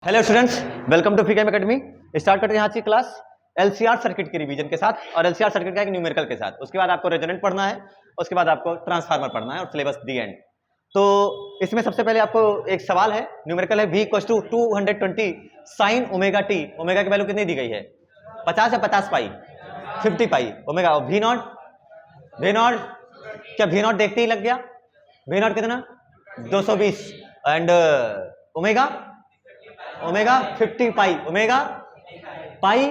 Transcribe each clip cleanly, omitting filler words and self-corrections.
Hello students, welcome to फीकेम academy. Start करते हैं आज की क्लास एलसीआर सर्किट के रिवीजन के साथ और एलसीआर सर्किट का एक न्यूमेरिकल के साथ। उसके बाद आपको रेजोनेंट पढ़ना है, उसके बाद आपको ट्रांसफार्मर पढ़ना है और सिलेबस दी एंड। तो इसमें सबसे पहले आपको एक सवाल है, न्यूमेरिकल है v equals to 220 sine omega T. Omega की वैल्यू कितनी दी गई है? 50 या 50 pi, 50 pi omega. V naught क्या वी नॉट देखते ही लग गया? वी नॉट कितना? 220 and omega 50 pi, omega pi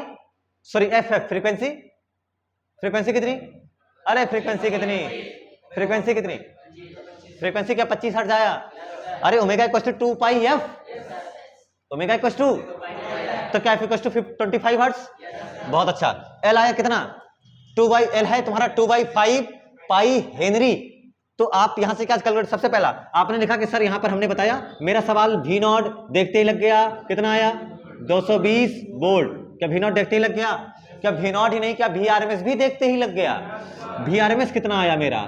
sorry F frequency कितनी? अरे फ्रीक्वेंसी कितनी? फ्रीक्वेंसी क्या 25 हर्ट्ज आया? अरे omega equals to 2 pi F, omega equals to तो क्या एफ इक्वल्स टू 25 हर्ट्ज। बहुत अच्छा। एल आया कितना? 2 बाई एल है तुम्हारा 2/5 पाई हेनरी। तो आप यहां से क्या कैलकुलेट? सबसे पहला आपने लिखा कि सर यहां पर हमने बताया मेरा सवाल वी नॉट देखते ही लग गया, कितना आया? 220 वोल्ट। क्या वी नॉट देखते ही लग गया? क्या वी नॉट ही नहीं, क्या वी आरएमएस भी देखते ही लग गया? वी आरएमएस कितना आया मेरा?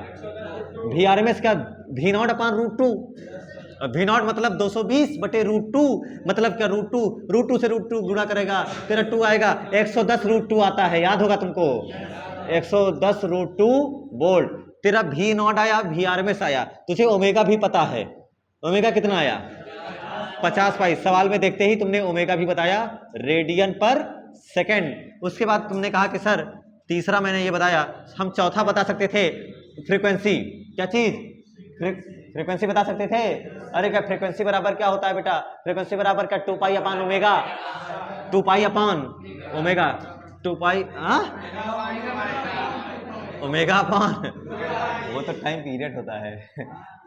वी आरएमएस क्या? V naught upon √2। V naught मतलब 220 बटे √2 मतलब क्या? √2 से √2 गुणा करेगा तेरा 2 आएगा। 110 √2 आता है, याद होगा तुमको। 110 √2 वोल्ट। तेरा वी नॉट आया, वी आरएमएस आया, तुझे ओमेगा भी पता है। ओमेगा कितना आया? 50 पाई। सवाल में देखते ही तुमने ओमेगा भी बताया, रेडियन पर सेकेंड। उसके बाद तुमने कहा कि सर तीसरा मैंने ये बताया, हम चौथा बता सकते थे फ्रीक्वेंसी। क्या चीज? फ्रीक्वेंसी बता सकते थे। अरे क्या फ्रीक्वेंसी बराबर क्या होता है बेटा? फ्रीक्वेंसी बराबर क्या? 2 pi upon omega, 2 pi upon omega, 2 pi omega upon वो तो टाइम पीरियड होता है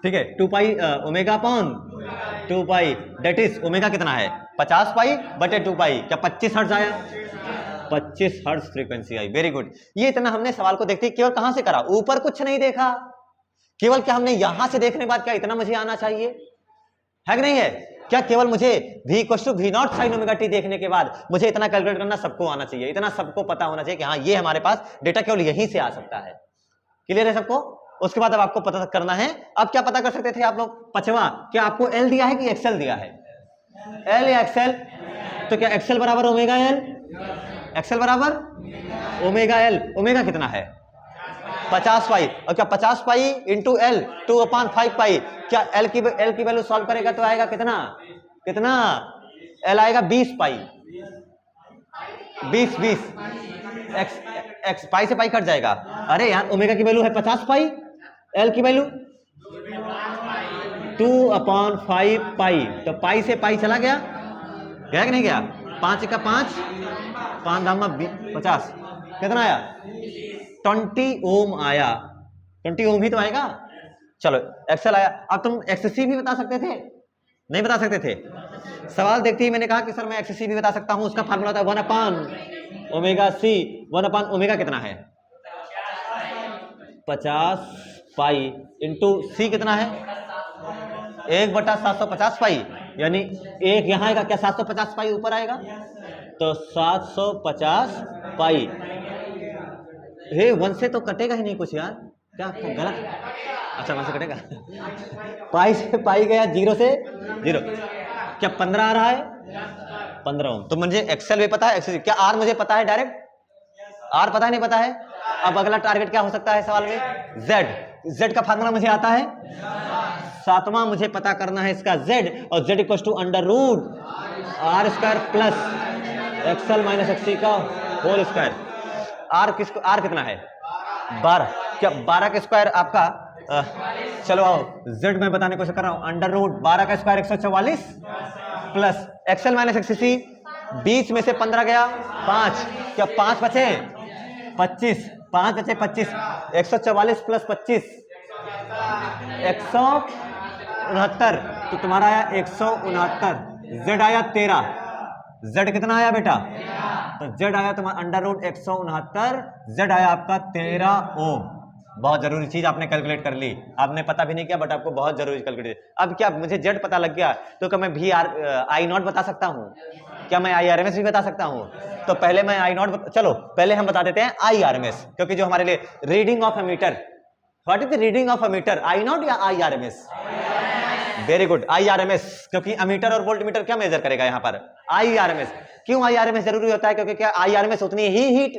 ठीक है। 2 pi omega upon 2 pi, that is omega कितना है? 50 पाई बटे 2 पाई। क्या 25 हर्ट्ज आया? 25 हर्ट्ज फ्रीक्वेंसी आई। Very good. ये इतना हमने सवाल को देखते केवल कहां से करा? ऊपर कुछ नहीं देखा, केवल क्या हमने यहां से देखने के बाद क्या इतना मुझे आना चाहिए है कि नहीं है? क्या केवल मुझे v equals to V naught sine omega T देखने के बाद मुझे इतना कैलकुलेट करना सबको आना चाहिए, इतना सबको पता होना चाहिए कि हाँ ये हमारे पास डेटा केवल यहीं से आ सकता है। क्लियर है सबको? उसके बाद अब आपको पता करना है, अब क्या पता कर सकते थे आप लोग? पांचवा, क्या आपको एल दिया है कि एक्सएल दिया है? एल या एक्सएल? तो क्या एक्सएल बराबर ओमेगा एल? एक्सएल बराबर ओमेगा एल। ओमेगा कितना है? 50 पाई। और क्या 50 पाई इंटू एल 2/5 पाई। क्या एल की वैल्यू सॉल्व करेगा तो आएगा कितना? एल आएगा 20 पाई, 20 एक्स पाई से पाई कट जाएगा। अरे यार ओमेगा की वैल्यू है 50 पाई, एल की वैल्यू 2/5 पाई, तो पाई से पाई चला गया कि नहीं गया? 5 का 5, 5 दामा 50, कितना आया? 20 ओम आया। 20 ओम ही तो आएगा। चलो एक्सेल आया। अब तुम एक्ससी भी बता सकते थे, नहीं बता सकते थे? सवाल देखते ही मैंने कहा कि सर मैं एक्ससी भी बता सकता हूं। उसका फार्मूला था 1/ओमेगा सी। 1/ओमेगा कितना है? 50 पाई इंटू सी कितना है? 1/750 पाई, यानी एक यहां आएगा। क्या 750 पाई ऊपर आएगा? तो 750 पाई। हे 1 से तो कटेगा ही नहीं कुछ यार, क्या गलत? अच्छा 1 से कटेगा पाई से पाई गया, 0 से 0। क्या 15 आ रहा है? 15 ओम। तो मुझे एक्सेल भी पता है, एक्सेल क्या आर मुझे पता है डायरेक्ट? आर पता है नहीं पता है? अब अगला टारगेट क्या हो सकता है सवाल में? जेड का फार्मूला मुझे आता है। सातवां मुझे पता करना है इसका जेड, और Z equals to √r² plus XL minus XC का होल स्क्वायर। आर कितना है? 12। क्या 12 का स्क्वायर आपका चलो आओ जेड में बताने की कोशिश कर रहा हूं। √12 का स्क्वायर 144 प्लस एक्सएल माइनस एक्ससी। 20 में से 15 गया 5, क्या 5 बचे? 25, 5 बचे 25। 144 प्लस 25 169, तो तुम्हारा आया 169। जेड आया 13। जेड कितना आया बेटा? तो जेड आया तुम्हारा √169, जेड आया आपका 13 ओम। बहुत जरूरी चीज आपने कैलकुलेट कर ली, आपने पता भी नहीं किया बट आपको बहुत जरूरी कैलकुलेट। अब क्या मुझे जेड पता लग गया तो क्या मैं वी आर आई नॉट बता सकता हूं? क्या मैं आई आरएमएस भी बता सकता हूं? तो पहले मैं आई नॉट चलो पहले हम बता देते हैं आई आरएमएस, क्योंकि जो हमारे लिए reading of a meter, what is the reading of a meter? I naught या I RMS? Very good, IRMS, क्योंकि अमीटर और वोल्टमीटर क्या मेजर करेगा यहाँ पर? IRMS। क्यों IRMS जरूरी होता है? क्योंकि क्या IRMS उतनी ही हीट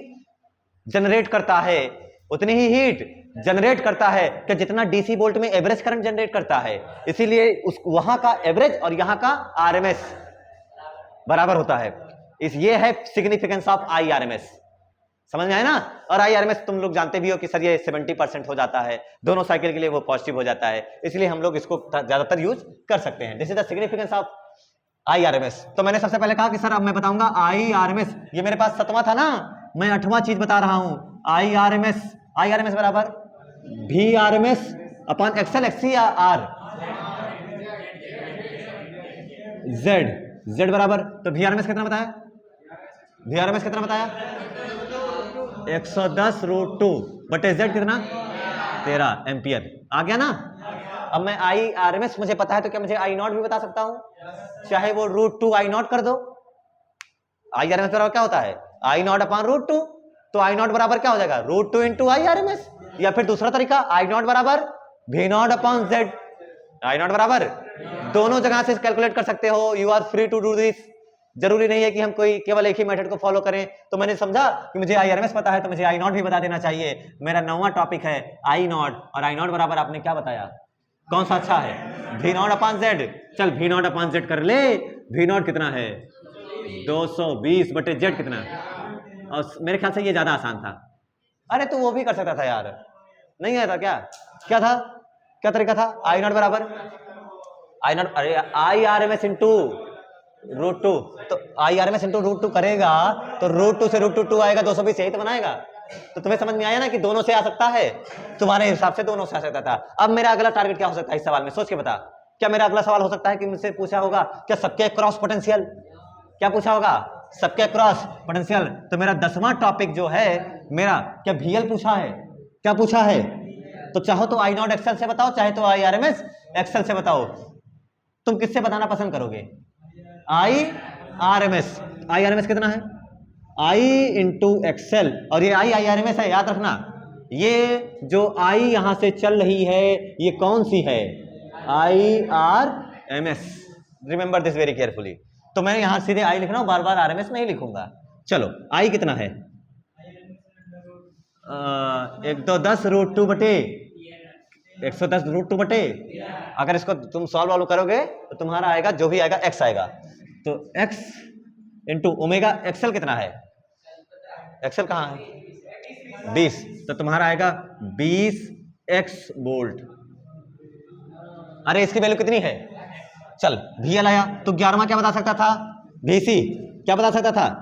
जनरेट करता है, उतनी ही हीट जनरेट करता है कि जितना DC वोल्ट में एवरेज करंट जनरेट करता है। इसीलिए उस वहां का एवरेज और यहाँ का RMS बराबर होता है। ये है सिग्निफिकेंस ऑफ IRMS। समझ में आया ना? और IRMS तुम लोग जानते भी हो कि सर ये 70% हो जाता है, दोनों साइकिल के लिए वो पॉजिटिव हो जाता है, इसलिए हम लोग इसको ज्यादातर यूज कर सकते हैं। This is the significance of IRMS। तो मैंने सबसे पहले कहा कि सर अब मैं बताऊंगा IRMS, ये मेरे पास 7वां था ना, मैं 8वां चीज बता रहा हूं। IRMS बराबर VRMS अपॉन XL XC या R Z बराबर, तो VRMS कितना बताया? VRMS कितना बताया? 110√2 बटे Z कितना? 13 एम्पियर। आ गया ना? अब मैं IRMS मुझे पता है, तो क्या मुझे I0 भी बता सकता हूं? चाहे वो √2 I0 कर दो। IRMS बराबर क्या होता है? I0 upon √2। तो I0 बराबर क्या हो जाएगा? √2 इंटू IRMS। या फिर दूसरा तरीका, I0 बराबर V0 अपॉन Z। I0 बराबर, दोनों जगह से कैलकुलेट कर सकते हो। You are free to do this. जरूरी नहीं है कि हम कोई केवल एक ही मेथड को फॉलो करें। तो मैंने समझा कि मुझे IRMS पता है, तो मुझे I0 भी बता देना चाहिए। मेरा 9वां टॉपिक है I0, और I0 बराबर आपने क्या बताया? कौन सा अच्छा है? V0 upon Z। चल V0 अपॉन Z कर ले। V0 कितना है? 220 बटे Z कितना? और मेरे ख्याल से ये ज्यादा आसान था। अरे तू वो भी कर सकता था यार, नहीं आया था क्या? क्या था? क्या तरीका था? I0 बराबर I0, अरे IRMS इंटू √2। तो IRMS इंटू √2 करेगा तो √2 से √2 आएगा, 220 यही तो बनाएगा। तो तुम्हें समझ में आया ना कि दोनों से आ सकता है? तुम्हारे हिसाब से दोनों से आ सकता था। अब मेरा अगला टारगेट क्या हो सकता है इस सवाल में? सोच के बता। क्या मेरा अगला सवाल हो सकता है कि मुझसे पूछा होगा क्या सबके क्रॉस पोटेंशियल? क्या पूछा होगा? सबके क्रॉस पोटेंशियल। तो मेरा 10वां टॉपिक जो है मेरा, क्या VL पूछा है? क्या पूछा है? तो चाहो तो I0 XL से बताओ, चाहे तो IRMS XL से बताओ। तुम किससे बताना पसंद करोगे? IRMS कितना है? I इंटू XL, और ये IRMS है, याद रखना। ये जो I यहां से चल रही है, ये कौन सी है? IRMS। Remember this very carefully. तो मैं यहां सीधे I लिख रहा हूं, बार बार RMS नहीं लिखूंगा। चलो I कितना है? 110√2 बटे 110√2 बटे, अगर इसको तुम सॉल्व वालों करोगे तो तुम्हारा आएगा, जो भी आएगा x आएगा। तो x इंटू ओमेगा XL कितना है? XL कहाँ है? 20। तो तुम्हारा आएगा 20x वोल्ट। अरे इसकी वैल्यू कितनी है? चल VL आया, तो 11वां क्या बता सकता था? VC। क्या बता सकता था?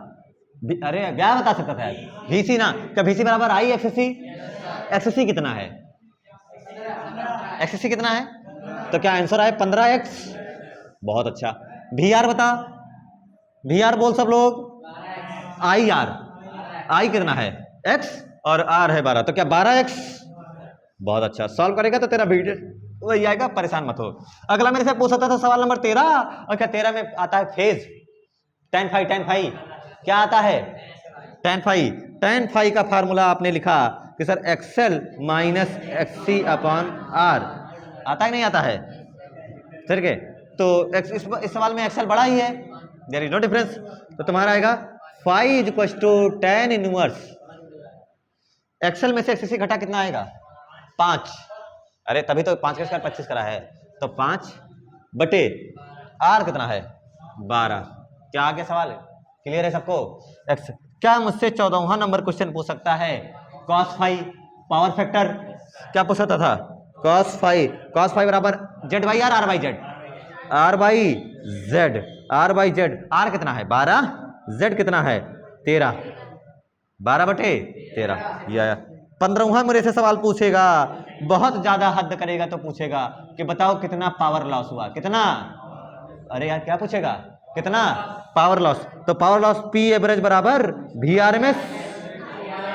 अरे क्या बता सकता था? VC ना। क्या VC बराबर I XC? XC कितना है? XC कितना है? तो क्या आंसर आए? 15x। बहुत अच्छा। VR बता, VR बोल सब लोग। IR, I कितना है? X और R है 12, तो क्या 12x? बहुत अच्छा। सॉल्व करेगा तो तेरा वीडियो वही आएगा, परेशान मत हो। अगला मेरे से पूछ सकता था सवाल नंबर 13, और क्या 13 में आता है फेज? tan phi। क्या आता है? tan phi का फार्मूला आपने लिखा कि sir XL minus XC upon R। आता है नहीं आता है? ठीक है, तो इस सवाल में XL बड़ा ही है, देयर इज नो डिफरेंस। तो तुम्हारा आएगा phi is equal to tan inverse XL में से XC घटा कितना आएगा? 5। अरे तभी तो 5 के स्क्वायर 25 करा है, तो 5 बटे R कितना है? 12। क्या आ गया सवाल? क्लियर है सबको? X। क्या मुझसे 14वां नंबर क्वेश्चन पूछ सकता है? cos phi पावर फैक्टर क्या पूछ सकता था? cos phi बराबर Z by R, R by Z, R by Z, R by Z। R कितना है? 12, Z कितना है? 13, 12 बटे 13। ये आया। 15वां मेरे से सवाल पूछेगा, बहुत ज्यादा हद करेगा तो पूछेगा कि बताओ कितना पावर लॉस हुआ? कितना? अरे यार क्या पूछेगा? कितना पावर लॉस? तो पावर लॉस P एवरेज बराबर VRMS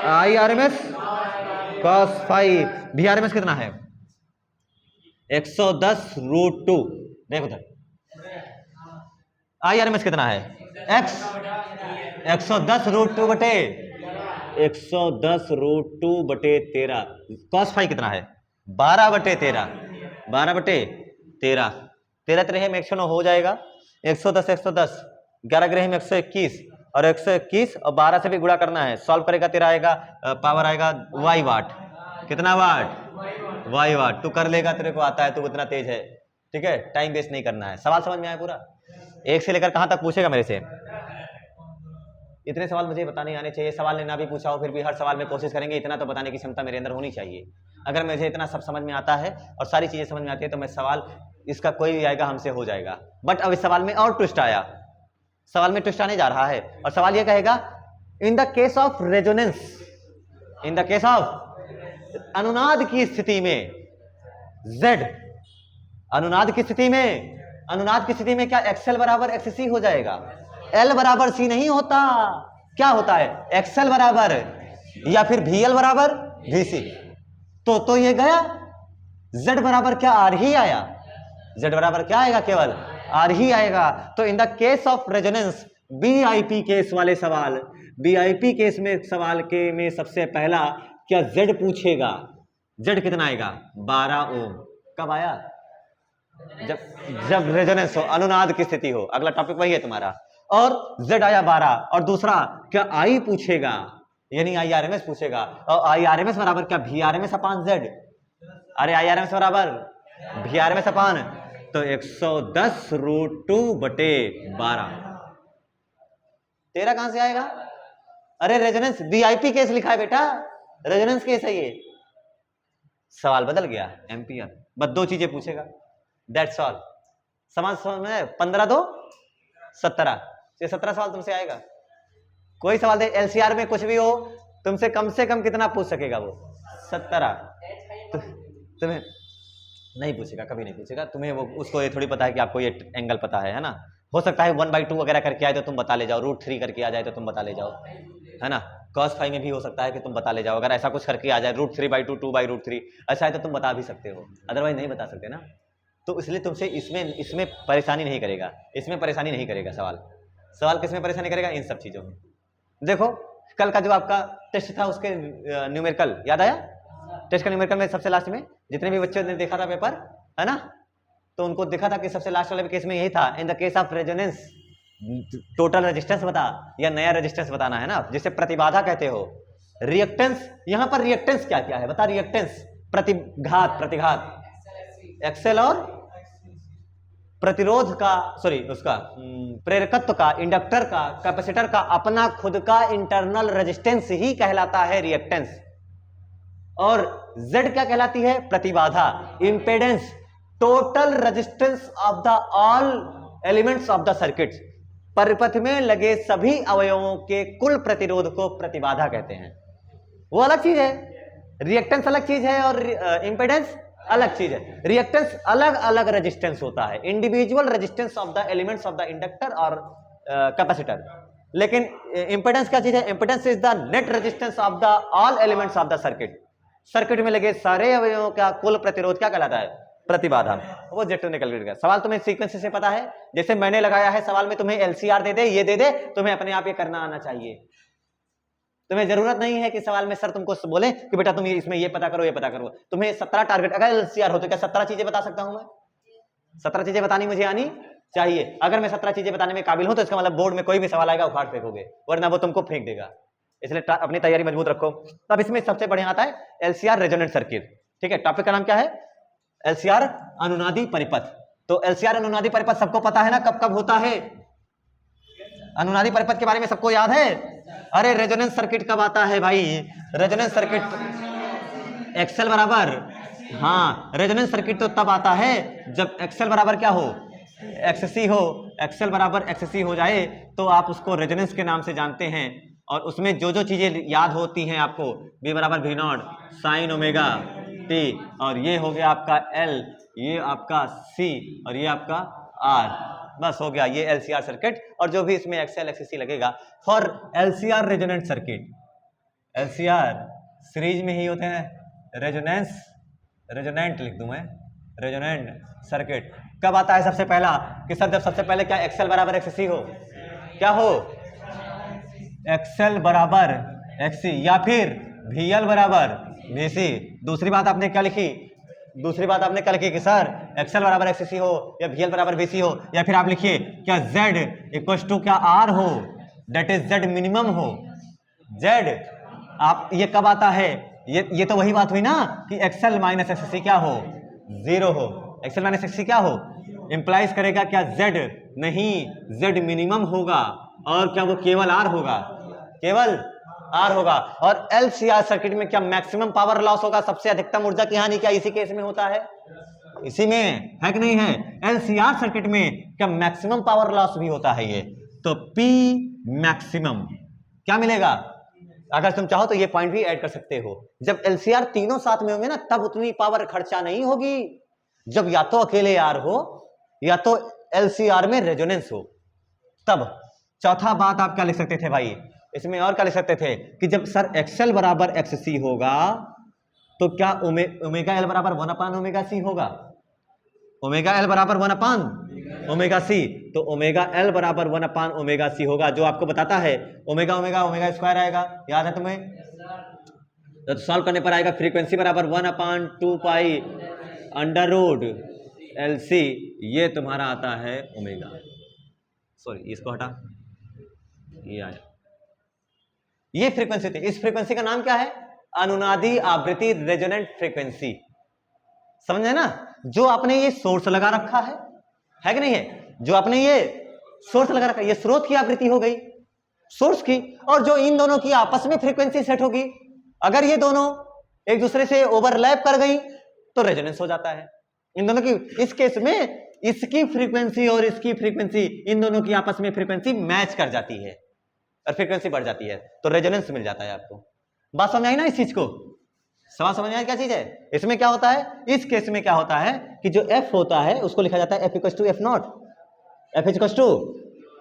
IRMS cos phi। VRMS कितना है? 110√2। देखो उधर। IRMS कितना है? X 110√2 बटे 110√2 बटे 13। cos phi कितना है? 12 बटे 13, 12 बटे 13। 13 त्रेहे में 109 हो जाएगा, 110 110, 11 ग्रह में 121 और 121 और 12 से भी गुणा करना है, सॉल्व करेगा तेरा आएगा पावर आएगा वाई वाट। कितना वाट? वाई वाट। तू कर लेगा, तेरे को आता है, तू इतना तेज है। ठीक है, टाइम वेस्ट नहीं करना है। सवाल समझ में आया पूरा? एक से लेकर कहां तक पूछेगा मेरे से? इतने सवाल मुझे बताने आने चाहिए। सवाल ने ना भी पूछा हो फिर भी हर सवाल में कोशिश करेंगे, इतना तो बताने की क्षमता मेरे अंदर होनी चाहिए। अगर मुझे इतना सब समझ में आता है और सारी चीजें समझ में आती है तो मैं सवाल इसका कोई भी आएगा हमसे हो जाएगा। बट अब इस सवाल में और ट्विस्ट आया, सवाल में ट्विस्ट आने जा रहा है और सवाल यह कहेगा in the case of resonance, in the case of अनुनाद की स्थिति में Z, अनुनाद की स्थिति में, अनुनाद की स्थिति में क्या XL बराबर XC हो जाएगा? L बराबर C नहीं होता, क्या होता है? XL बराबर या फिर VL बराबर VC। तो ये गया, Z बराबर क्या R ही आया, Z बराबर क्या आएगा? केवल R ही आएगा। तो in the case of resonance BIP case वाले सवाल, BIP केस में सवाल के में सबसे पहला क्या Z पूछेगा? Z कितना आएगा? 12 ओम। कब आया? जब रेजोनेंस हो, अनुनाद की स्थिति हो। अगला टॉपिक वही है तुम्हारा। और Z आया 12 और दूसरा क्या I पूछेगा, यानी IRMS पूछेगा। और IRMS बराबर क्या? VRMS अपान Z। अरे IRMS बराबर VRMS अपान, तो 110 √ 2/12। तेरा कहां से आएगा? अरे रेजोनेंस BIP केस लिखा है बेटा, रेजोनेंस केस है ये। सवाल बदल गया, एम्पियर। बस 2 चीजें पूछेगा, दैट्स ऑल। समझ में? 15 2 17, ये 17 सवाल तुमसे आएगा। कोई सवाल दे LCR में कुछ भी हो, तुमसे कम कितना पूछ सकेगा वो? 17। तुम्हें नहीं पूछेगा, कभी नहीं पूछेगा। तुम्हें वो उसको ये थोड़ी पता है कि आपको ये एंगल पता है ना। हो सकता है 1/2 वगैरह करके आए तो तुम बता ले जाओ, √3 करके आ जाए तो तुम बता ले जाओ, है ना। cos phi में भी हो सकता है कि तुम बता ले जाओ। अगर ऐसा कुछ करके आ जाए √3/2 2/√3 ऐसा है तो तुम बता भी सकते हो, अदरवाइज नहीं बता सकते ना। तो इसलिए तुमसे इसमें परेशानी नहीं करेगा, इसमें परेशानी नहीं करेगा सवाल किसमें परेशानी करेगा? इन सब चीजों में। देखो कल का जो आपका टेस्ट था उसके न्यूमेरिकल याद आया? टेस्ट का न्यूमेरिकल में सबसे लास्ट में जितने भी बच्चों ने देखा था पेपर, है ना, तो उनको देखा था कि सबसे लास्ट वाले केस में यही था, in the case of resonance total resistance बता या नया रेजिस्टेंस बताना है ना, जिसे प्रतिबाधा कहते हो। रिएक्टेंस, यहां पर रिएक्टेंस क्या क्या है बता? रिएक्टेंस प्रतिघात एक्सेल और प्रतिरोध का, सॉरी उसका प्रेरकत्व का, इंडक्टर का, कैपेसिटर का अपना खुद का इंटरनल रेजिस्टेंस ही कहलाता है रिएक्टेंस। और Z क्या कहलाती है? प्रतिबाधा, impedance, total resistance of the all elements of the circuit. परिपथ में लगे सभी अवयवों के कुल प्रतिरोध को प्रतिबाधा कहते हैं। वो अलग चीज है, रिएक्टेंस अलग चीज है और इंपेडेंस अलग चीज है। रिएक्टेंस अलग अलग रेजिस्टेंस होता है, individual resistance of the elements of the inductor और कैपेसिटर। लेकिन इंपेडेंस क्या चीज है? Impedance is the net resistance of the all elements of the circuit. Circuit में लगे सारे अवयवों का कुल प्रतिरोध क्या कहलाता है? प्रतिबाधा। वो Z2 ने कैलकुलेट किया। सवाल तुम्हें सीक्वेंस से पता है, जैसे मैंने लगाया है सवाल में, तुम्हें LCR दे दे, ये दे दे, तुम्हें अपने आप ये करना आना चाहिए। तुम्हें जरूरत नहीं है कि सवाल में सर तुमको बोले कि बेटा तुम इसमें ये पता करो, ये पता करो। तुम्हें 17 टारगेट, अगर LCR हो तो क्या 17 चीजें बता सकता हूं मैं? 17 चीजें बतानी मुझे आनी चाहिए। अगर मैं 17 चीजें बताने में काबिल हूं तो इसका मतलब बोर्ड में कोई भी सवाल आएगा उखाड़ फेंकोगे, वरना वो तुमको फेंक देगा। इसलिए अपनी तैयारी मजबूत रखो। अब इसमें सबसे बढ़िया आता है LCR रेजोनेंट सर्किट। ठीक है, टॉपिक का नाम क्या है? LCR अनुनादी परिपथ। तो LCR अनुनादी परिपथ सबको पता है ना, कब कब होता है? अनुनादी परिपथ के बारे में सबको याद है? अरे रेजोनेंस सर्किट कब आता है भाई? रेजोनेंस सर्किट एक्सेल बराबर, हाँ रेजोनेंस सर्किट तो तब आता है जब एक्सेल बराबर क्या हो? XC हो। एक्सेल बराबर XC हो जाए तो आप उसको रेजोनेंस के नाम से जानते हैं। और उसमें जो जो चीजें याद होती हैं आपको, B बराबर V0 साइन ओमेगा T, और ये हो गया आपका L, ये आपका C और ये आपका R। बस हो गया ये LCR सर्किट। और जो भी इसमें XL XC लगेगा for LCR resonant circuit. LCR series में ही होते हैं, रेजोनेंट लिख दूं मैं, रेजोनेंट सर्किट। कब आता है सबसे पहला? कि सर जब सबसे पहले क्या XL बराबर XC हो, क्या हो? XL बराबर XC या फिर VL बराबर VC। दूसरी बात आपने क्या लिखी? दूसरी बात आपने कल की कि सर एक्सएल बराबर एक्ससी हो या वीएल बराबर वीसी हो, या फिर आप लिखिए क्या जेड इक्वल टू क्या आर हो, दैट इज जेड मिनिमम हो। जेड आप ये कब आता है, ये तो वही बात हुई ना कि एक्सएल माइनस एक्ससी क्या हो, 0 हो। एक्सएल माइनस एक्ससी क्या हो, इंप्लाइज करेगा क्या जेड नहीं, जेड मिनिमम होगा और क्या वो केवल आर होगा, केवल आर होगा। और एलसीआर सर्किट में क्या मैक्सिमम पावर लॉस होगा, सबसे अधिकतम ऊर्जा की हानि क्या इसी केस में होता है, इसी में है कि नहीं है। एलसीआर सर्किट में क्या मैक्सिमम पावर लॉस भी होता है ये, तो पी मैक्सिमम क्या मिलेगा। अगर तुम चाहो तो ये पॉइंट भी ऐड कर सकते हो, जब एलसीआर तीनों साथ में होंगे ना तब उतनी पावर खर्चा नहीं होगी, जब या तो अकेले आर हो या तो एलसीआर में रेजोनेंस हो तब। चौथा बात आप क्या लिख सकते थे भाई इसमें, और क्या लिख सकते थे कि जब सर एक्सएल बराबर एक्ससी होगा तो क्या ओमेगा एल बराबर 1 ओमेगा सी होगा, ओमेगा एल बराबर 1 ओमेगा सी, तो ओमेगा एल बराबर 1 ओमेगा सी होगा, जो आपको बताता है ओमेगा ओमेगा ओमेगा स्क्वायर आएगा, याद है तुम्हें। तो सॉल्व करने पर आएगा फ्रीक्वेंसी बराबर 1/2 pi under root L C, ये तुम्हारा आता है ओमेगा, सॉरी इसको हटा, ये आया, ये फ्रीक्वेंसी थी। इस फ्रीक्वेंसी का नाम क्या है, अनुनादी आवृत्ति रेजोनेंट फ्रीक्वेंसी, समझे ना। जो आपने ये सोर्स लगा रखा है कि नहीं है, जो आपने ये सोर्स लगा रखा है, ये स्रोत की आवृत्ति हो गई सोर्स की, और जो इन दोनों की आपस में फ्रीक्वेंसी सेट होगी, अगर ये दोनों एक दूसरे से ओवरलैप कर गई तो रेजोनेंस हो जाता है इन दोनों की। इस केस में इसकी फ्रीक्वेंसी और इसकी फ्रीक्वेंसी, इन दोनों की आपस में फ्रीक्वेंसी मैच कर जाती है और फ्रीक्वेंसी बढ़ जाती है, तो रेजोनेंस मिल जाता है आपको। बात समझ आई ना इस चीज को, सवाल समझ में आया क्या चीज है। इसमें क्या होता है, इस केस में क्या होता है कि जो एफ होता है उसको लिखा जाता है F equal to F naught, F equal to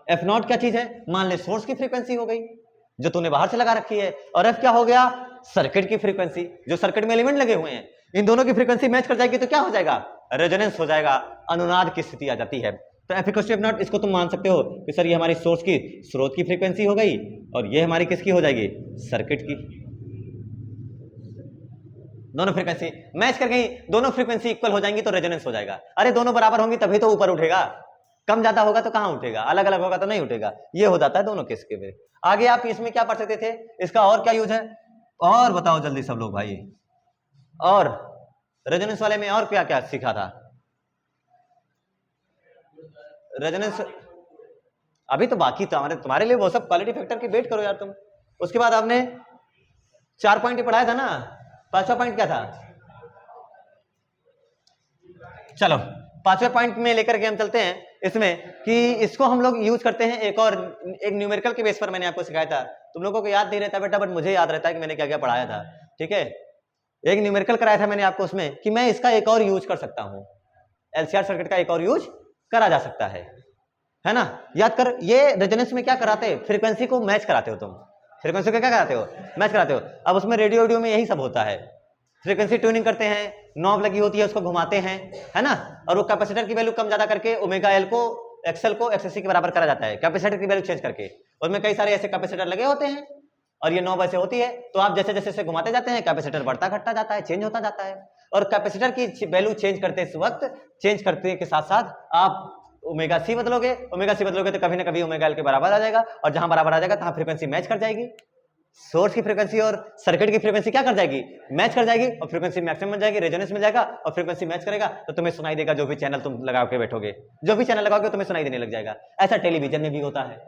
F naught क्या चीज है, मान ले सोर्स की फ्रीक्वेंसी हो गई जो तूने बाहर से लगा रखी है, और एफ क्या हो गया, सर्किट की फ्रीक्वेंसी, जो सर्किट में एलिमेंट लगे हुए हैं, इन दोनों की फ्रीक्वेंसी मैच कर जाएगी तो क्या हो जाएगा, रेजोनेंस हो जाएगा, अनुनाद की स्थिति आ जाती है। तो F equal to F naught, इसको तुम मान सकते हो कि सर ये हमारी सोर्स की स्रोत की फ्रीक्वेंसी हो गई और ये हमारी किसकी हो जाएगी, सर्किट की। दोनों फ्रीक्वेंसी मैच कर गई, दोनों फ्रीक्वेंसी इक्वल हो जाएंगी तो रेजोनेंस हो जाएगा। अरे दोनों बराबर होंगी तभी तो ऊपर उठेगा, कम ज्यादा होगा तो कहां उठेगा, अलग अलग होगा तो नहीं उठेगा। ये हो जाता है दोनों केस के लिए। आगे आप इसमें क्या पढ़ सकते थे, इसका और क्या यूज है, और बताओ जल्दी सब लोग भाई। और रेजोनेंस वाले में और क्या क्या सीखा था, रेजोनेंस अभी तो बाकी था तुम्हारे लिए, वो सब क्वालिटी फैक्टर की वेट करो यार तुम। उसके बाद आपने 4 पॉइंट ही पढ़ाया था ना, 5वां पॉइंट क्या था, चलो 5वें पॉइंट में लेकर के हम चलते हैं इसमें कि इसको हम लोग यूज करते हैं एक न्यूमेरिकल के बेस पर। मैंने आपको सिखाया था, तुम लोगों को याद नहीं रहता बेटा, बट मुझे याद रहता है कि मैंने क्या क्या पढ़ाया था, ठीक है। एक न्यूमेरिकल कराया था मैंने आपको उसमें कि मैं इसका एक और यूज कर सकता हूं, एलसीआर सर्किट का एक और यूज करा जा सकता है ना। याद कर, ये रेजोनेंस में क्या कराते, फ्रीक्वेंसी को मैच कराते हो तुम, फ्रीक्वेंसी को क्या कराते हो, मैच कराते हो। अब उसमें रेडियो में यही सब होता है, फ्रीक्वेंसी ट्यूनिंग करते हैं, नॉब लगी होती है उसको घुमाते हैं, है ना, और वो कैपेसिटर की वैल्यू कम ज्यादा करके ओमेगा एल को एक्सएल को एक्ससी के बराबर करा जाता है, कैपेसिटर की वैल्यू चेंज करके। उसमें कई सारे ऐसे कैपेसिटर लगे होते हैं और ये नॉब ऐसे होती है, तो आप जैसे जैसे घुमाते जाते हैं कैपेसिटर बढ़ता घटता जाता है, चेंज होता जाता है। और कैपेसिटर की वैल्यू चेंज करते इस वक्त, चेंज करते के साथ साथ आप ओमेगा सी बदलोगे, ओमेगा सी बदलोगे तो कभी ना कभी ओमेगा एल के बराबर आ जाएगा, और जहां बराबर आ जाएगा तहां फ्रीक्वेंसी मैच कर जाएगी, सोर्स की फ्रीक्वेंसी और सर्किट की फ्रीक्वेंसी क्या कर जाएगी, मैच कर जाएगी, और फ्रीक्वेंसी मैक्सिमम बन जाएगी, रेजोनेंस मिल जाएगा, और फ्रीक्वेंसी मैच करेगा तो तुम्हें सुनाई देगा, जो भी चैनल तुम लगा के बैठोगे, जो भी चैनल लगाओगे तुम्हें सुनाई देने लग जाएगा। ऐसा टेलीविजन में भी होता है,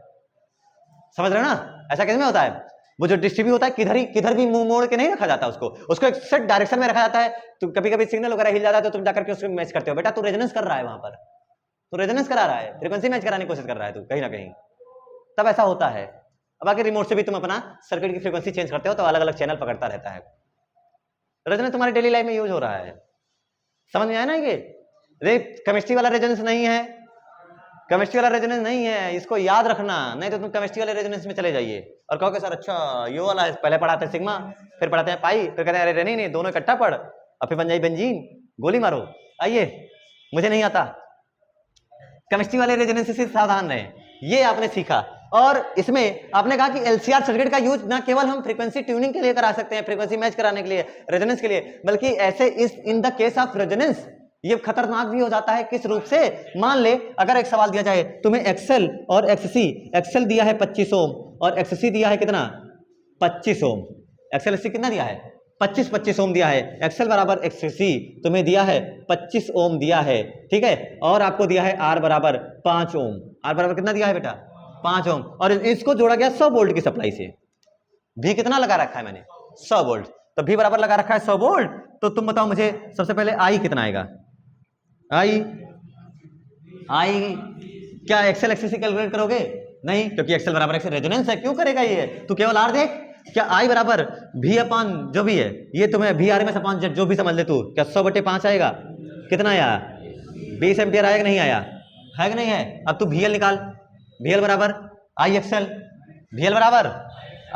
समझ रहे हो ना, ऐसा किस में होता है, वो जो डिश टीवी होता है किधर भी मुंह मोड़ के नहीं रखा जाता, उसको एक सेट डायरेक्शन में रखा जाता है, तो कभी कभी सिग्नल वगैरह हिल जाता है तो तुम जाकर के उसको मैच करते हो। बेटा तू रेजोनेंस कर रहा है, वहां पर तो रेजोनेंस करा रहा है, फ्रीक्वेंसी मैच कराने की कोशिश कर रहा है तू कहीं ना कहीं, तब ऐसा होता है। अब आगे रिमोट से भी तुम अपना सर्किट की फ्रीक्वेंसी चेंज करते हो तो अलग अलग चैनल पकड़ता रहता है। रेजोनेंस तुम्हारी डेली लाइफ में यूज हो रहा है, समझ में आया ना। ये केमिस्ट्री वाला रेजोनेंस नहीं है, केमिस्ट्री वाला रेजोनेंस नहीं है, इसको याद रखना, नहीं तो तुम केमिस्ट्री वाले रेजोनेंस में चले जाइए और कहोगे सर अच्छा ये वाला है, पहले पढ़ाते हैं सिग्मा, फिर पढ़ाते हैं पाई, फिर कहते हैं अरे नहीं दोनों इकट्ठा पढ़, और फिर बन जाए बेंजीन, गोली मारो। आइए, मुझे नहीं आता, केमिस्ट्री वाले रेजोनेंस से सावधान रहे। ये आपने सीखा और इसमें आपने कहा कि एलसीआर सर्किट का यूज ना केवल हम फ्रीक्वेंसी ट्यूनिंग के लिए करा सकते हैं, फ्रीक्वेंसी मैच कराने के लिए, रेजोनेंस के लिए, बल्कि ऐसे इस in the case of resonance ये खतरनाक भी हो जाता है। किस रूप से? मान ले अगर एक सवाल दिया जाए तुम्हें एक्सएल और एक्ससी, एक्सएल दिया है 25 ओम और एक्ससी दिया है कितना? 25 ओम। एक्सएल एक्ससी कितना दिया है? 25 ओम दिया है। एक्सएल बराबर एक्ससी तुम्हें दिया है 25 ओम दिया है, ठीक है, और आपको दिया है आर बराबर 5 ओम। आर बराबर कितना दिया है बेटा? 5 ओम, और इसको जोड़ा गया 100 वोल्ट की सप्लाई से। भी कितना लगा रखा है मैंने? 100 वोल्ट। तो भी बराबर लगा रखा है 100 वोल्ट। तो तुम बताओ मुझे सबसे पहले आई कितना आएगा? आई क्या एक्सेल एक्सेल से कैलकुलेट करोगे? नहीं, क्योंकि एक्सेल बराबर एक्सेल रेजोनेंस है, क्यों करेगा ये? तू केवल आर देख। क्या आई बराबर भी अपान जो भी है, ये तुम्हें भी आर में अपान जो भी समझ ले तू, क्या 100/5 आएगा? कितना आया? 20 एम्पियर आएगा नहीं आया? है कि नहीं है? अब तू VL निकाल। VL बराबर आई एक्सेल, VL बराबर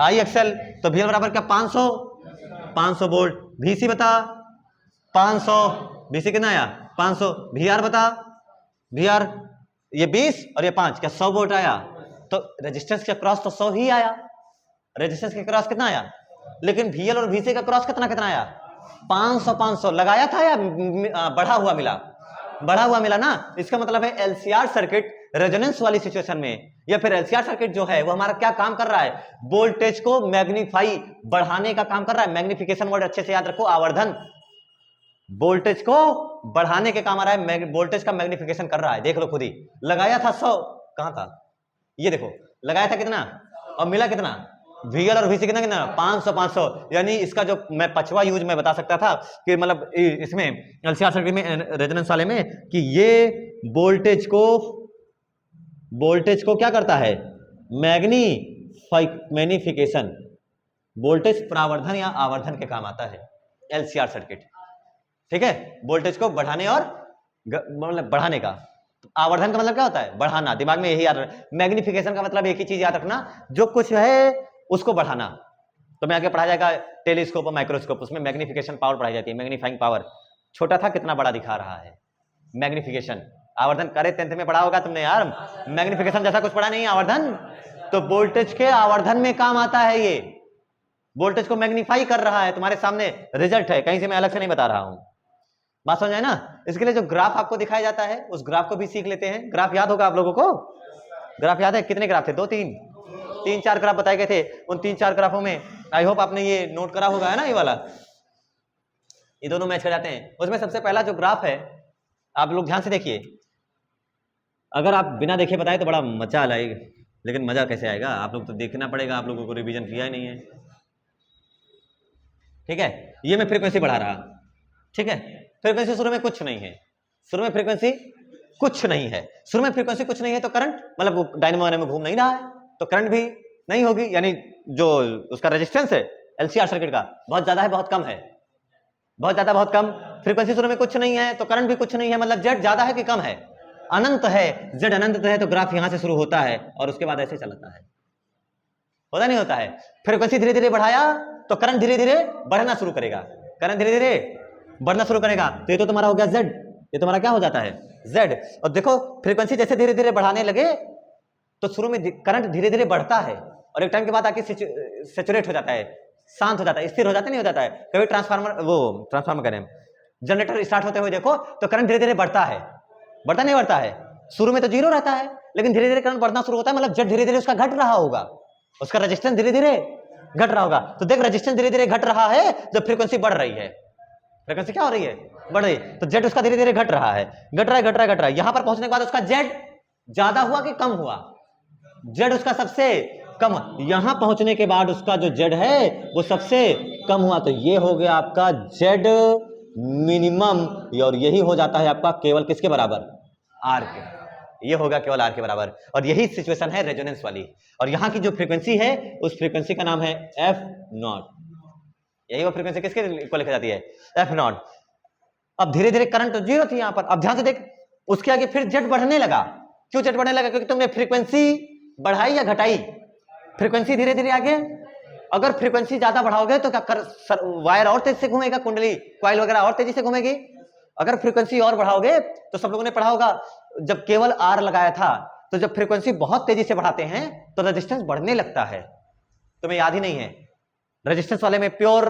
आई एक्सेल, तो VL बराबर क्या? 500 वोल्ट। VC बता 500, VC कितना आया? 500। VR बता, VR ये 20 और ये 5, क्या 100 वोल्ट आया? तो रेजिस्टेंस के क्रॉस तो 100 ही आया। रेजिस्टेंस के क्रॉस कितना आया? लेकिन VL और VC का क्रॉस कितना कितना आया? 500 लगाया था या बढ़ा हुआ मिला? बढ़ा हुआ मिला ना। इसका मतलब है एलसीआर सर्किट रेजोनेंस वाली सिचुएशन में, या फिर एलसीआर सर्किट जो है वो हमारा क्या काम कर रहा है? वोल्टेज को मैग्नीफाई, बढ़ाने का काम कर रहा है। मैग्निफिकेशन वर्ड अच्छे से याद रखो, आवर्धन। वोल्टेज को बढ़ाने के काम आ रहा है, वोल्टेज का मैग्निफिकेशन कर रहा है। देख लो खुद ही। लगाया था 100, कहां था? ये देखो, लगाया था कितना और मिला कितना? VL और VC कितना कितना? 500। यानी इसका जो मैं पचवा यूज मैं बता सकता था कि मतलब इसमें एलसीआर सर्किट में, रेजोनेंस वाले में, कि ये वोल्टेज को क्या करता है? मैग्निफिकेशन। वोल्टेज प्रावर्धन या आवर्धन के काम आता है एलसीआर सर्किट, ठीक है। वोल्टेज को बढ़ाने और मतलब बढ़ाने का। आवर्धन का मतलब क्या होता है? बढ़ाना। दिमाग में यही याद रखना। मैग्निफिकेशन का मतलब एक ही चीज याद रखना, जो कुछ है उसको बढ़ाना। तो मैं आगे पढ़ा जाएगा टेलीस्कोप और माइक्रोस्कोप, उसमें मैग्निफिकेशन पावर पढ़ाई जाती है। मैग्नीफाइंग पावर, छोटा था कितना बड़ा दिखा रहा है। मैग्निफिकेशन, आवर्धन करे 10th में पढ़ा होगा तुमने यार। मैग्निफिकेशन जैसा कुछ पढ़ा नहीं, आवर्धन। तो वोल्टेज के आवर्धन में काम आता है ये। वोल्टेज को मैग्नीफाई कर रहा है। तुम्हारे सामने रिजल्ट है, कहीं से मैं अलग से नहीं बता रहा हूं। बात समझ आए ना? इसके लिए जो ग्राफ आपको दिखाया जाता है उस ग्राफ को भी सीख लेते हैं। ग्राफ याद होगा आप लोगों को? ग्राफ याद है? कितने ग्राफ थे? 2 3 4 ग्राफ बताए गए थे। उन 3-4 ग्राफों में आई होप आपने ये नोट करा होगा, है ना? ये वाला, ये दोनों मैच कर जाते हैं। उसमें सबसे पहला जो ग्राफ है, आप लोग ध्यान से देखिए। अगर आप बिना देखे बताए तो बड़ा मजा आएगा, लेकिन मजा कैसे आएगा? आप लोग तो देखना पड़ेगा, आप लोगों को रिवीजन किया ही नहीं है, ठीक है। ये मैं फ्रीक्वेंसी बढ़ा रहा, ठीक है। फ्रीक्वेंसी शुरू में कुछ नहीं है, शुरू में फ्रीक्वेंसी कुछ नहीं है। शुरू में फ्रीक्वेंसी कुछ नहीं है तो करंट, मतलब वो डायनेमो में घूम नहीं रहा है, तो करंट भी नहीं होगी। यानी जो उसका रेजिस्टेंस है एलसीआर सर्किट का, बहुत ज्यादा है बहुत कम है? बहुत ज्यादा बहुत कम। फ्रीक्वेंसी शुरू में कुछ नहीं है तो करंट भी कुछ नहीं है, मतलब जेड ज्यादा है कि कम है? अनंत है। जेड अनंत है तो ग्राफ यहां से शुरू होता है और उसके बाद ऐसे चलता है, होता नहीं होता है? फ्रीक्वेंसी धीरे धीरे बढ़ाया तो करंट धीरे धीरे बढ़ना शुरू करेगा, करंट धीरे धीरे बढ़ना शुरू करेगा। तो ये तो तुम्हारा हो गया जेड, ये तुम्हारा क्या हो जाता है? जेड। और देखो फ्रीक्वेंसी जैसे धीरे धीरे बढ़ाने लगे तो शुरू में करंट धीरे धीरे बढ़ता है और एक टाइम के बाद आके सैचुरेट हो जाता है, शांत हो जाता है, स्थिर हो जाता नहीं हो जाता है। कभी ट्रांसफार्मर करें, जनरेटर स्टार्ट होते हुए देखो तो करंट धीरे धीरे बढ़ता है, बढ़ता नहीं बढ़ता है? शुरू में तो 0 रहता है, लेकिन धीरे धीरे करंट बढ़ना शुरू होता है, मतलब जेड धीरे धीरे उसका घट रहा होगा, उसका रेजिस्टेंस धीरे धीरे घट रहा होगा। तो देख रेजिस्टेंस धीरे धीरे घट रहा है जब फ्रीक्वेंसी बढ़ रही है। फ्रीक्वेंसी क्या हो रही है? बढ़ रही है। तो जेड उसका धीरे धीरे घट रहा है, घट रहा है। यहां पर पहुंचने के बाद उसका जेड ज्यादा हुआ कि कम हुआ? जेड उसका सबसे कम। यहां पहुंचने के बाद उसका जो जेड है वो सबसे कम हुआ, तो ये हो गया आपका जेड मिनिमम, और यही हो जाता है आपका केवल किसके बराबर? आर के। ये होगा केवल आर के बराबर। और यही सिचुएशन है रेजोनेंस वाली। और यहां की जो फ्रीक्वेंसी है उस फ्रीक्वेंसी का नाम है f0। यही वो फ्रीक्वेंसी किसके को लिखी जाती है? f0। अब धीरे धीरे करंट 0 थी यहां पर, अब ध्यान से देख, उसके आगे फिर जेड बढ़ने लगा। क्यों जेड बढ़ने लगा? क्योंकि तुमने फ्रीक्वेंसी बढ़ाई या घटाई? फ्रीक्वेंसी धीरे धीरे आगे। अगर फ्रीक्वेंसी ज्यादा बढ़ाओगे तो क्या वायर और तेजी से घूमेगा, कुंडली कॉइल वगैरह और तेजी से घूमेगी। अगर फ्रीक्वेंसी और बढ़ाओगे तो सब लोगों ने पढ़ा होगा, जब केवल आर लगाया था तो जब फ्रीक्वेंसी बहुत तेजी से बढ़ाते हैं तो रेजिस्टेंस बढ़ने लगता है। तुम्हें याद ही नहीं है, रेजिस्टेंस वाले में प्योर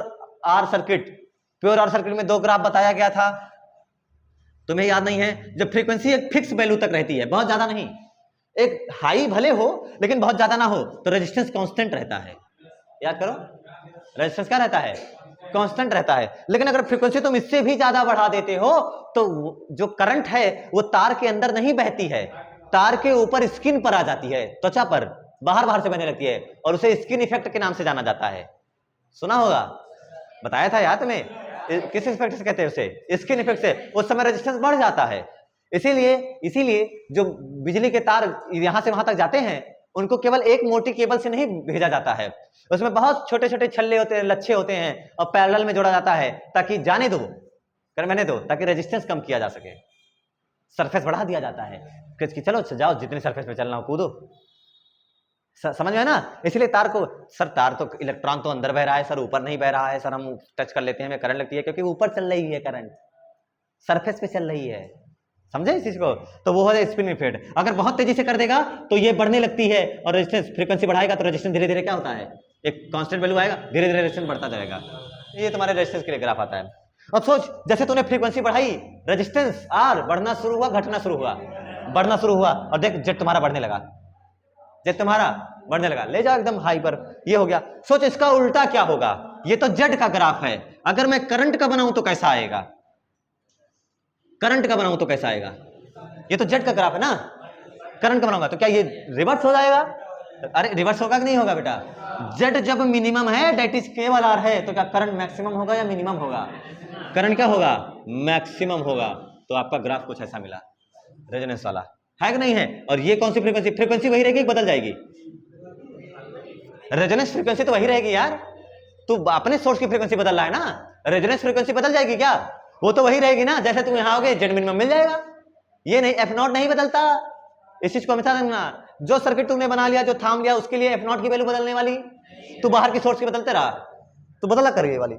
आर सर्किट में 2 ग्राफ बताया गया था, तुम्हें याद नहीं है? जब फ्रीक्वेंसी एक फिक्स वैल्यू तक रहती है, बहुत ज्यादा नहीं, एक हाई भले हो लेकिन बहुत ज्यादा ना हो, तो रेजिस्टेंस कांस्टेंट रहता है। याद करो, रेजिस्टेंस क्या रहता है? कांस्टेंट रहता है। लेकिन अगर फ्रीक्वेंसी तुम इससे भी ज्यादा बढ़ा देते हो तो जो करंट है वो तार के अंदर नहीं बहती है, तार के ऊपर स्किन पर आ जाती है, त्वचा पर बाहर से बहने लगती है, और उसे स्किन इफेक्ट के नाम से जाना जाता है। सुना होगा, बताया था याद में, किस इफेक्ट से कहते हैं उसे? स्किन इफेक्ट से। उस समय रेजिस्टेंस बढ़ जाता है। इसीलिए जो बिजली के तार यहां से वहां तक जाते हैं उनको केवल एक मोटी केबल से नहीं भेजा जाता है, उसमें बहुत छोटे छोटे छल्ले होते हैं, लच्छे होते हैं, और पैरेलल में जोड़ा जाता है ताकि जाने दो, करने दो, ताकि रेजिस्टेंस कम किया जा सके। सरफेस बढ़ा दिया जाता है कि चलो जाओ, जितने सरफेस पे चलना हो कूदो। समझ में है ना? इसलिए तार को, सर तार तो इलेक्ट्रॉन तो अंदर बह रहा है, सर ऊपर नहीं बह रहा है, सर हम टच कर लेते हैं हमें करंट लगती है, क्योंकि ऊपर चल रही है करंट, सरफेस पे चल रही है। समझे इस चीज को? तो वो है स्पिन इफेक्ट। अगर बहुत तेजी से कर देगा तो ये बढ़ने लगती है, और रेजिस्टेंस फ्रीक्वेंसी बढ़ाएगा तो रेजिस्टेंस धीरे धीरे क्या होता है? एक कांस्टेंट वैल्यू आएगा, धीरे धीरे रेजिस्टेंस बढ़ता जाएगा। ये तुम्हारे रेजिस्टेंस के लिए ग्राफ आता है। अब सोच, जैसे तूने फ्रीक्वेंसी बढ़ाई, रेजिस्टेंस आर बढ़ना शुरू हुआ, घटना शुरू हुआ, बढ़ना शुरू हुआ, और देख जेड तुम्हारा बढ़ने लगा, जेड तुम्हारा बढ़ने लगा, ले जाओ एकदम हाई पर, ये हो गया। सोच इसका उल्टा क्या होगा? ये तो जेड का ग्राफ है, अगर मैं करंट का बनाऊं तो कैसा आएगा? करंट का बनाऊं तो कैसा आएगा? ये तो जेड का ग्राफ है ना, करंट का बनाऊंगा तो क्या ये रिवर्स हो जाएगा? अरे रिवर्स होगा कि नहीं होगा बेटा? जेड जब मिनिमम है, डेट इज केवल आर है, तो क्या करंट मैक्सिमम होगा या मिनिमम होगा? करंट क्या होगा? मैक्सिमम होगा। तो आपका ग्राफ कुछ ऐसा मिला, रेजोनेंस वाला, है कि नहीं है? और ये कौन सी फ्रीक्वेंसी? फ्रीक्वेंसी वही रहेगी, बदल जाएगी? रेजोनेंस फ्रीक्वेंसी तो वही रहेगी यार, तू अपने सोर्स की फ्रीक्वेंसी बदल रहा है ना, रेजोनेंस फ्रीक्वेंसी बदल जाएगी क्या? वो तो वही रहेगी ना, जैसे तुम यहां आओगे जेड मिनिमम मिल जाएगा। ये नहीं, एफ नॉट नहीं बदलता, इस चीज को हमेशा देखना। जो सर्किट तुमने बना लिया, जो थाम लिया, उसके लिए एफ नॉट की वैल्यू बदलने वाली, तू बाहर की सोर्स की बदलते रहा तो बदला करेगी वाली,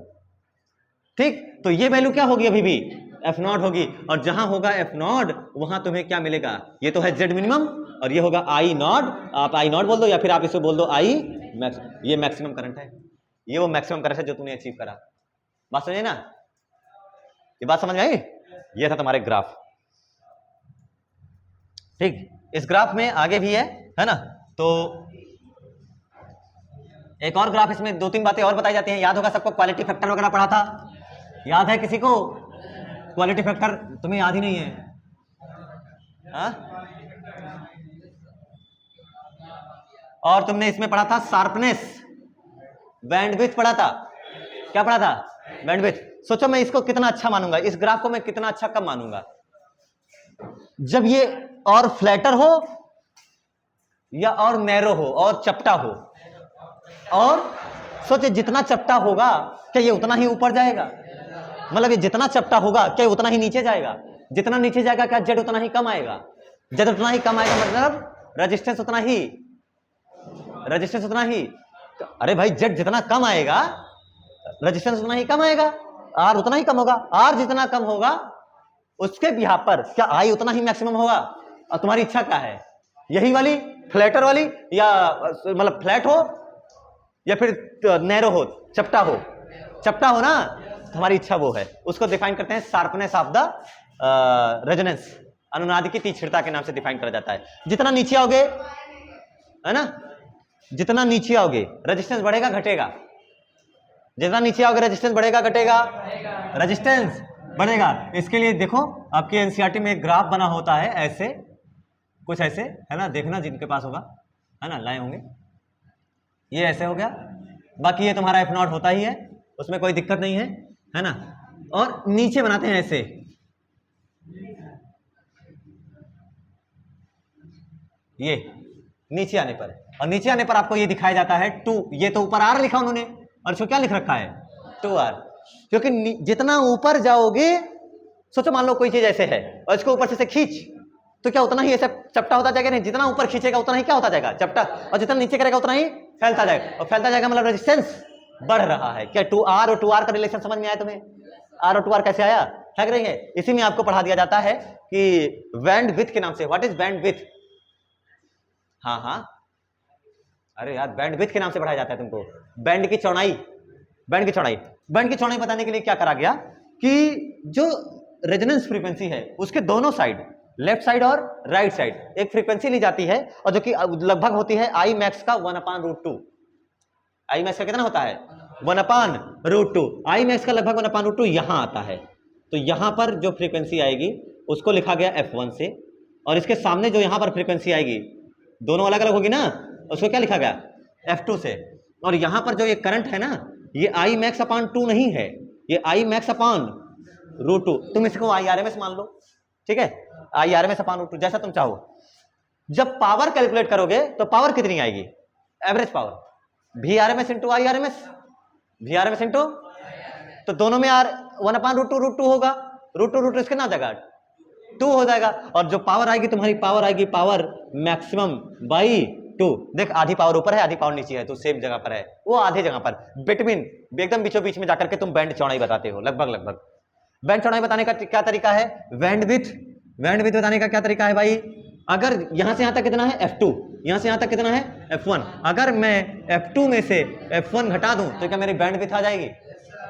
ठीक? तो ये वैल्यू क्या होगी? अभी भी एफ नॉट होगी, और जहां होगा एफ नॉट वहां तुम्हें क्या मिलेगा? ये तो है जेड मिनिमम, और ये होगा आई नॉट। आप आई नॉट बोल दो, या फिर आप इसे बोल दो आई मैक्स। ये मैक्सिमम करंट है, ये वो मैक्सिमम करंट है जो तुमने अचीव करा। बात समझे ना? ये बात समझ में आई? ये था तुम्हारे ग्राफ, ठीक? इस ग्राफ में आगे भी है ना? तो एक और ग्राफ, इसमें 2-3 बातें और बताई जाती हैं। याद होगा सबको, क्वालिटी फैक्टर वगैरह पढ़ा था, याद है किसी को? क्वालिटी फैक्टर तुम्हें याद ही नहीं है? हा? और तुमने इसमें पढ़ा था शार्पनेस, बैंडविड्थ पढ़ा था। क्या पढ़ा था? बैंडविड्थ। सोचो मैं इसको कितना अच्छा मानूंगा, इस ग्राफ को मैं कितना अच्छा कब मानूंगा? जब ये और फ्लैटर हो, या और नैरो हो, और चपटा हो। और सोचे जितना चपटा होगा क्या ये उतना ही ऊपर जाएगा? मतलब ये जितना चपटा होगा क्या उतना ही नीचे जाएगा? जितना नीचे जाएगा क्या जेड उतना ही कम आएगा? जेड उतना ही कम आएगा, मतलब रेजिस्टेंस उतना ही। अरे भाई, जेड जितना कम आएगा रेजिस्टेंस उतना ही कम आएगा, आर उतना ही कम होगा। आर जितना कम होगा उसके बिहाफ पर क्या आई उतना ही मैक्सिमम होगा? और तुम्हारी इच्छा क्या है? यही वाली फ्लैटर वाली, या मतलब फ्लैट हो या फिर नैरो हो, चपटा हो ना? तुम्हारी इच्छा वो है। उसको डिफाइन करते हैं शार्पनेस ऑफ द रेजोनेंस, अनुनाद की तीक्ष्णता के नाम से डिफाइन करा जाता है। जितना नीचे आओगे, है ना, जितना नीचे आओगे रेजिस्टेंस बढ़ेगा घटेगा? जितना नीचे आओगे रेजिस्टेंस बढ़ेगा घटेगा? रेजिस्टेंस बढ़ेगा। इसके लिए देखो, आपके एनसीईआरटी में एक ग्राफ बना होता है, ऐसे कुछ ऐसे, है ना? देखना जिनके पास होगा, है ना, लाए होंगे। ये ऐसे हो गया, बाकी ये तुम्हारा एफ नॉट होता ही है, उसमें कोई दिक्कत नहीं है ना? और नीचे बनाते हैं ऐसे, ये नीचे आने पर, और नीचे आने पर आपको ये दिखाया जाता है 2। ये तो ऊपर आर लिखा उन्होंने, और इसको क्या लिख रखा है? 2R। क्योंकि जितना ऊपर जाओगे, सोचो मान लो कोई चीज ऐसे है और इसको ऊपर से खींच, तो क्या उतना ही ऐसा चपटा होता जाएगा? नहीं, जितना ऊपर खींचेगा उतना ही क्या होता जाएगा? चपटा। और जितना नीचे करेगा उतना ही फैलता जाएगा, और फैलता जाएगा मतलब रेजिस्टेंस बढ़ रहा है। क्या 2R और 2R का रिलेशन समझ में आया तुम्हें? R और 2R कैसे आया? है कि नहीं है? इसी में आपको पढ़ा दिया जाता है कि बैंडविड्थ के नाम से। What is bandwidth? हाँ हाँ, अरे यार बैंड विड्थ के नाम से पढ़ाया जाता है तुमको। बैंड की चौड़ाई, बैंड की चौड़ाई, बैंड की चौड़ाई बताने के लिए क्या करा गया कि जो रेजोनेंस फ्रीक्वेंसी है उसके दोनों साइड, लेफ्ट साइड और राइट साइड, एक फ्रीक्वेंसी ली जाती है और जो कि लगभग होती है आई मैक्स का 1/√2। आई मैक्स का कितना होता है? 1/√2। आई मैक्स का लगभग 1/√2 यहां आता है। तो यहां पर जो फ्रीक्वेंसी आएगी उसको लिखा गया F1 से, और इसके सामने जो यहां पर फ्रीक्वेंसी आएगी दोनों अलग अलग होगी ना, उसको क्या लिखा गया? F2 से। और यहां पर जो ये करंट है ना, ये आई मैक्स अपॉन 2 नहीं है, ये आई मैक्स अपॉन √2। तुम इसको IRMS मान लो, ठीक है, IRMS अपॉन √2 जैसा तुम चाहो। जब पावर कैलकुलेट करोगे तो पावर कितनी आएगी? Average power VRMS into IRMS, VRMS into, तो दोनों में यार 1/√2 होगा, √2 इसके ना जाएगा 2 हो जाएगा। और जो पावर आएगी तुम्हारी, पावर आएगी पावर मैक्सिमम बाई 2। देख आधी पावर ऊपर है आधी पावर नीचे है, तो सेम जगह पर है, वो आधे जगह पर बिटवीन, एकदम बीचों बीच में जाकर के तुम बैंड चौड़ाई बताते हो, लगभग लगभग। बैंड चौड़ाई बताने का क्या तरीका है? बैंडविड्थ, बैंडविड्थ बताने का क्या तरीका है भाई? अगर यहां से यहां तक कितना है F2, यहां से यहां तक कितना है F1, अगर मैं F2 में से F1 घटा दूं तो क्या मेरी बैंडविड्थ आ जाएगी,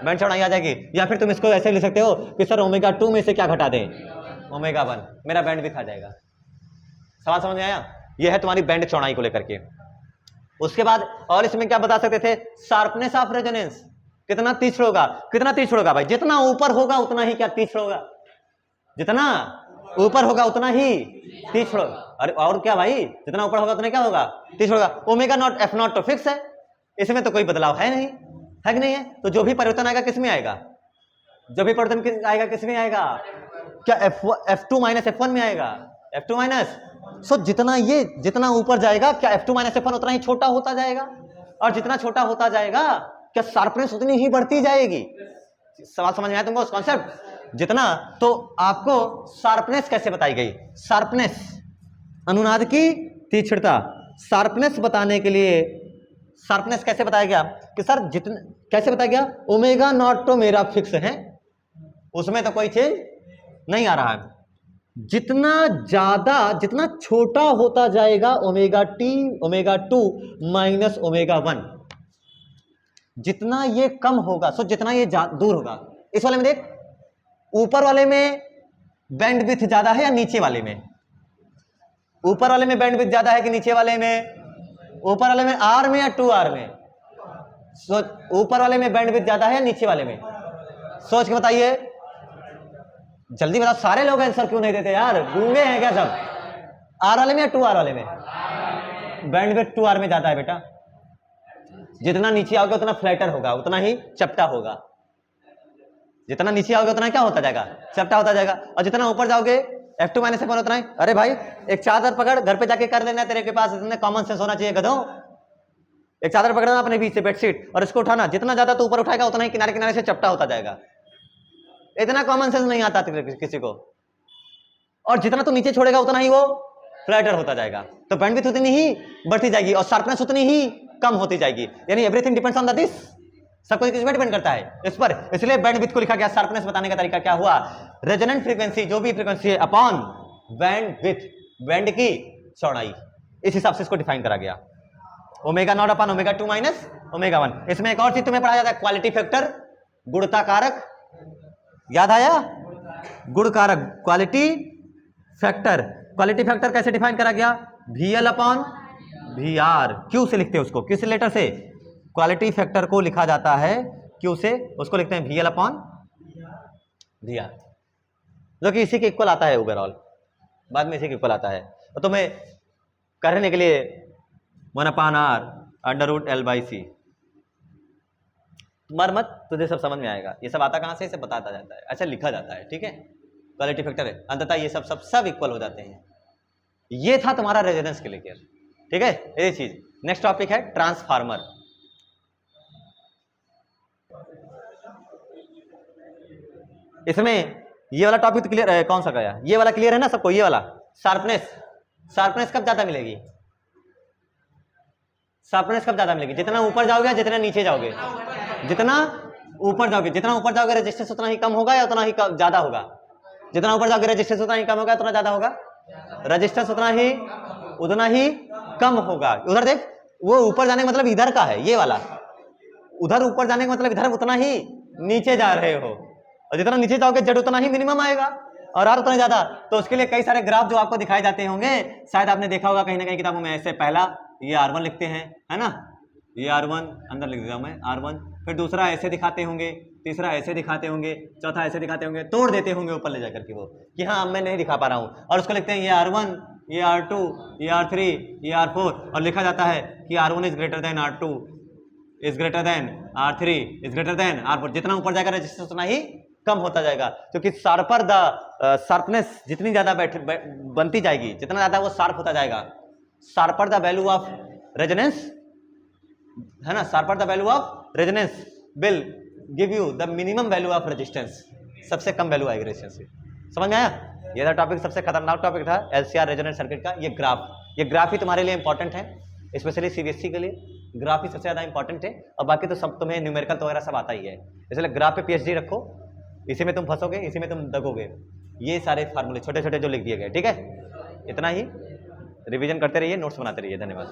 बैंड चौड़ाई आ जाएगी? या फिर तुम इसको ऐसे लिख सकते हो कि सर ω2 में से क्या घटा दें, ω1, मेरा बैंडविड्थ आ जाएगा। सवाल समझ में आया? यह है तुम्हारी बैंड चौड़ाई को लेकर के। उसके बाद और इसमें क्या बता सकते थे? शार्पनेस ऑफ रेजोनेंस, कितना तीक्ष्ण होगा, कितना तीक्ष्ण होगा भाई? जितना ऊपर होगा उतना ही क्या तीक्ष्ण होगा, जितना ऊपर होगा उतना ही तीक्ष्ण होगा। अरे और क्या भाई, जितना ऊपर होगा उतना क्या होगा, तीक्ष्ण होगा। ω0 F0 तो फिक्स है, इसमें तो कोई बदलाव है नहीं, है कि नहीं है? तो जो भी परिवर्तन आएगा किसमें आएगा, जो भी परिवर्तन आएगा किसमें आएगा? क्या F2 माइनस F1 में आएगा, F2 माइनस। सो जितना ये जितना ऊपर जाएगा क्या F2 माइनस F1 उतना ही छोटा होता जाएगा, और जितना छोटा होता जाएगा क्या शार्पनेस उतनी ही बढ़ती जाएगी। सवाल समझ में आया तुमको कॉन्सेप्ट? जितना, तो आपको शार्पनेस कैसे बताई गई? शार्पनेस, अनुनाद की तीक्ष्णता, शार्पनेस बताने के लिए शार्पनेस कैसे बताया गया कि सर जितने, कैसे बताया गया? ω0 तो मेरा फिक्स है, उसमें तो कोई चीज नहीं आ रहा है। जितना ज्यादा, जितना छोटा होता जाएगा ω2 माइनस ω1, जितना ये कम होगा, सो जितना ये दूर होगा। इस वाले में देख, ऊपर वाले में बैंडविड्थ ज्यादा है या नीचे वाले में? ऊपर वाले में बैंडविड्थ ज्यादा है कि नीचे वाले में? ऊपर वाले में R में या 2R में? ऊपर वाले में बैंडविड्थ ज्यादा है या नीचे वाले में? सोच के बताइए, जल्दी बताओ। सारे लोग आंसर क्यों नहीं देते यार, गूंगे हैं क्या सब? R वाले में या 2R वाले में? बैंडविड्थ 2R में ज्यादा है बेटा। जितना नीचे आओगे उतना फ्लैटर होगा, उतना ही चपटा होगा। जितना नीचे आओगे उतना क्या होता जाएगा, चपटा होता जाएगा। और जितना ऊपर जाओगे F2 माइनस F1 उतना ही। अरे भाई एक चादर पकड़, घर पे जाके कर लेना, तेरे के पास इतने कॉमन सेंस होना चाहिए गधों। एक चादर पकड़ना अपने बीच से, बेडशीट, और इसको उठाना, जितना ज्यादा तो ऊपर उठाएगा उतना ही किनारे किनारे से चपटा होता जाएगा। इतना कॉमन सेंस नहीं आता किसी को। और जितना तो नीचे छोड़ेगा उतना ही वो फ्लैटर होता जाएगा। तो बैंडविड्थ उतनी ही बढ़ती जाएगी और शार्पनेस उतनी ही कम होती जाएगी। यानी everything depends on the this, सब कुछ किस पर डिपेंड करता है, इस पर। इसलिए बैंडविड्थ को लिखा गया। शार्पनेस बताने का तरीका क्या हुआ? रेजोनेंट फ्रीक्वेंसी, जो भी फ्रीक्वेंसी है, अपॉन बैंडविड्थ, बैंड की चौड़ाई। इस हिसाब से इसको डिफाइन करा गया। ω0 अपॉन ω2 माइनस ω1। इसमें एक और चीज तुम्हें पढ़ाया जाता है, क्वालिटी फैक्टर, गुणता कारक। याद आया? गुण कारक, क्वालिटी फैक्टर। क्वालिटी फैक्टर कैसे डिफाइन करा गया? VL upon VR। क्यू से लिखते हैं उसको, किस लेटर से? क्वालिटी फैक्टर को लिखा जाता है क्यू से, उसको लिखते हैं VL अपॉन VR, जो कि इसी के इक्वल आता है ओवरऑल, बाद में इसी के इक्वल आता है। तो तुम्हें करने के लिए 1/R√L/C। मर मत, तुझे सब समझ में आएगा। ये सब आता कहां से? इसे बताता जाता है, अच्छा लिखा जाता है, ठीक है। क्वालिटी फैक्टर है, अंततः ये सब इक्वल हो जाते हैं। ये था तुम्हारा रेजोनेंस के लिए, ठीक है, ये चीज। नेक्स्ट टॉपिक है ट्रांसफार्मर। इसमें ये वाला टॉपिक तो क्लियर है, कौन सा गया? ये वाला क्लियर है ना सबको? ये वाला शार्पनेस, शार्पनेस कब ज्यादा मिलेगी? शार्पनेस कब ज्यादा मिलेगी? जितना ऊपर जाओगे, जितना नीचे जाओगे? जितना ऊपर जाओगे, जितना ऊपर जाओगे रेजिस्टेंस उतना ही कम होगा या उतना ही ज्यादा होगा? जितना ऊपर जाओगे रेजिस्टेंस उतना ही कम होगा, उतना ज्यादा होगा? रेजिस्टेंस उतना ही कम होगा। उधर देख, वो ऊपर जाने का मतलब इधर का है, ये वाला, उधर ऊपर जाने का मतलब इधर उतना ही नीचे जा रहे हो, और जितना नीचे जाओगे जेड उतना ही मिनिमम आएगा और आर उतना ज्यादा। तो उसके लिए कई सारे ग्राफ जो आपको दिखाए जाते होंगे, शायद आपने देखा होगा कहीं ना कहीं किताबों में। ऐसे पहला ये R1 लिखते हैं, है ना, ये R1 अंदर लिख देता हूं मैं R1, फिर दूसरा ऐसे दिखाते होंगे, तीसरा ऐसे दिखाते होंगे, चौथा ऐसे दिखाते होंगे, तोड़ देते होंगे ऊपर ले जाकर के वो कि हाँ मैं नहीं दिखा पा रहा हूँ, और उसको लिखते हैं ये R1, ये R2, ये R3, ये R4, और लिखा जाता है कि R1 is greater than R2 is greater than R3 is greater than R4। जितना ऊपर जाएगा रेजिस्टेंस उतना ही कम होता जाएगा, क्योंकि शार्पर द शार्पनेस जितनी ज्यादा बनती जाएगी, जितना ज्यादा वो शार्प होता जाएगा, sharper the value of resonance, है ना, sharper the value of resonance will give you the minimum value of resistance. सबसे कम वैल्यू आएगी रेजिस्टेंस की। समझ में आया? ये था टॉपिक, सबसे खतरनाक टॉपिक था LCR रेजोनेंस सर्किट का। ये ग्राफ ही तुम्हारे लिए इंपॉर्टेंट है, स्पेशली CBSE के लिए ग्राफ ही सबसे ज्यादा इंपॉर्टेंट है, और बाकी तो सब तुम्हें न्यूमेरिकल वगैरह सब आता ही है। इसलिए ग्राफ पे PhD रखो, इसी में तुम फंसोगे, इसी में तुम दगोगे। ये सारे फार्मूले छोटे छोटे जो लिख दिए गए, ठीक है, इतना ही रिवीजन करते रहिए, नोट्स बनाते रहिए। धन्यवाद।